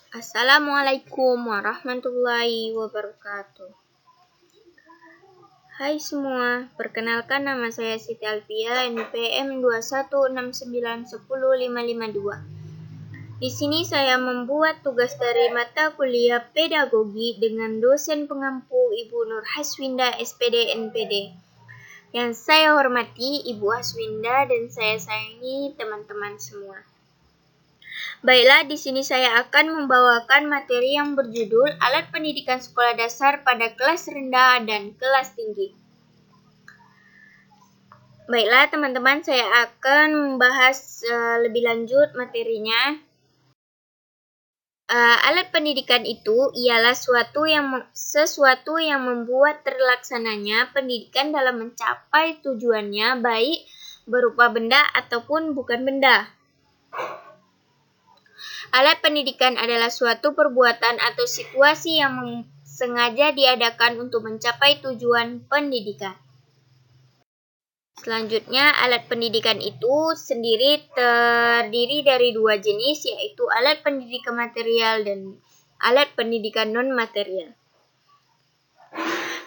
Assalamualaikum warahmatullahi wabarakatuh. Hai semua, perkenalkan nama saya Siti Alfia, NPM 216910552. Di sini saya membuat tugas dari mata kuliah pedagogi dengan dosen pengampu Ibu Nur Haswinda, SPD, NPD. Yang saya hormati Ibu Haswinda dan saya sayangi teman-teman semua. Baiklah, di sini saya akan membawakan materi yang berjudul Alat Pendidikan Sekolah Dasar pada kelas rendah dan kelas tinggi. Baiklah, teman-teman, saya akan membahas lebih lanjut materinya. Alat pendidikan itu ialah sesuatu yang membuat terlaksananya pendidikan dalam mencapai tujuannya, baik berupa benda ataupun bukan benda. Alat pendidikan adalah suatu perbuatan atau situasi yang sengaja diadakan untuk mencapai tujuan pendidikan. Selanjutnya, alat pendidikan itu sendiri terdiri dari dua jenis, yaitu alat pendidikan material dan alat pendidikan non-material.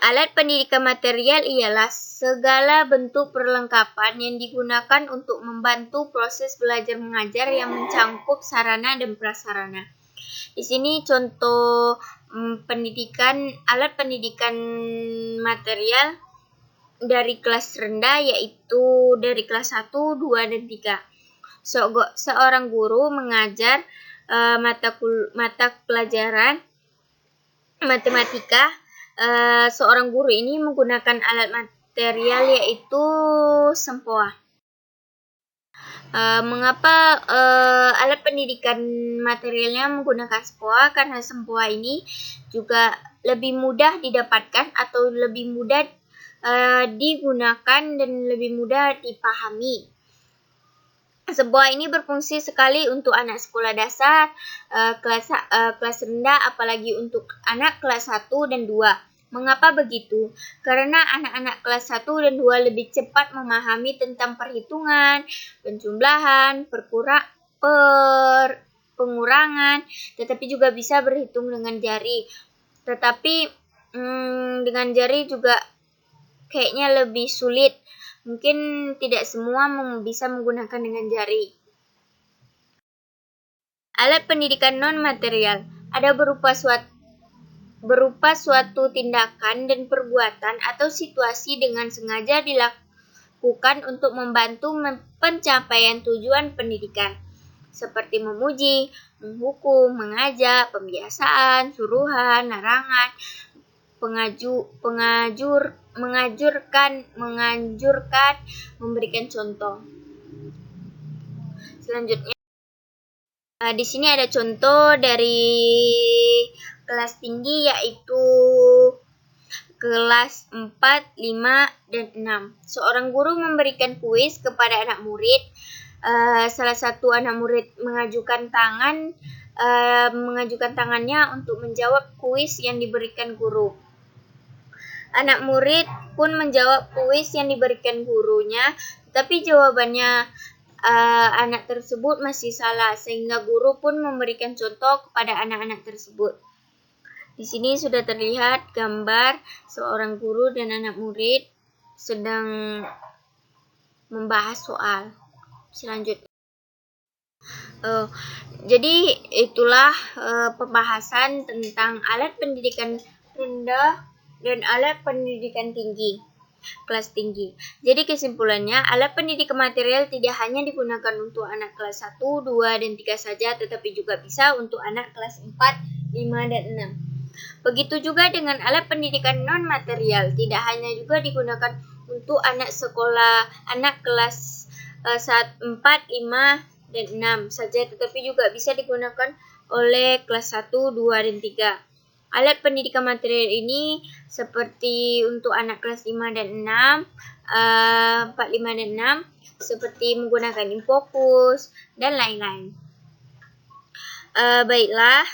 Alat pendidikan material ialah segala bentuk perlengkapan yang digunakan untuk membantu proses belajar mengajar yang mencakup sarana dan prasarana. Di sini contoh alat pendidikan material dari kelas rendah yaitu dari kelas 1, 2, dan 3. Seorang guru mengajar mata pelajaran matematika. Seorang guru ini menggunakan alat material yaitu sempoa. Mengapa alat pendidikan materialnya menggunakan sempoa? Karena sempoa ini juga lebih mudah didapatkan atau lebih mudah digunakan dan lebih mudah dipahami. Sempoa ini berfungsi sekali untuk anak sekolah dasar, kelas rendah, apalagi untuk anak kelas 1 dan 2. Mengapa begitu? Karena anak-anak kelas 1 dan 2 lebih cepat memahami tentang perhitungan, penjumlahan, pengurangan, tetapi juga bisa berhitung dengan jari. Tetapi dengan jari juga kayaknya lebih sulit. Mungkin tidak semua bisa menggunakan dengan jari. Alat pendidikan non-material ada berupa suatu tindakan dan perbuatan atau situasi dengan sengaja dilakukan untuk membantu pencapaian tujuan pendidikan, seperti memuji, menghukum, mengajak, pembiasaan, suruhan, larangan, menganjurkan, memberikan contoh. Selanjutnya, di sini ada contoh dari kelas tinggi yaitu kelas 4, 5, dan 6. Seorang guru memberikan kuis kepada anak murid. Salah satu anak murid mengajukan tangannya untuk menjawab kuis yang diberikan guru. Anak murid pun menjawab kuis yang diberikan gurunya, tapi jawabannya anak tersebut masih salah, sehingga guru pun memberikan contoh kepada anak-anak tersebut. Di sini sudah terlihat gambar seorang guru dan anak murid sedang membahas soal. Selanjutnya. Jadi itulah pembahasan tentang alat pendidikan rendah dan alat pendidikan tinggi, kelas tinggi. Jadi kesimpulannya, alat pendidikan material tidak hanya digunakan untuk anak kelas 1, 2, dan 3 saja, tetapi juga bisa untuk anak kelas 4, 5, dan 6. Begitu juga dengan alat pendidikan non-material, tidak hanya juga digunakan untuk anak kelas 4, 5, dan 6 saja, tetapi juga bisa digunakan oleh kelas 1, 2, dan 3. Alat pendidikan material ini seperti untuk anak kelas 5 dan 6, 4, 5, dan 6, seperti menggunakan infocus, dan lain-lain. Baiklah,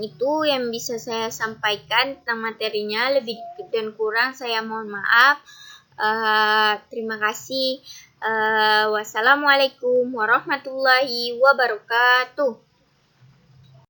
itu yang bisa saya sampaikan tentang materinya. Lebih dan kurang saya mohon maaf. Terima kasih. Wassalamualaikum warahmatullahi wabarakatuh.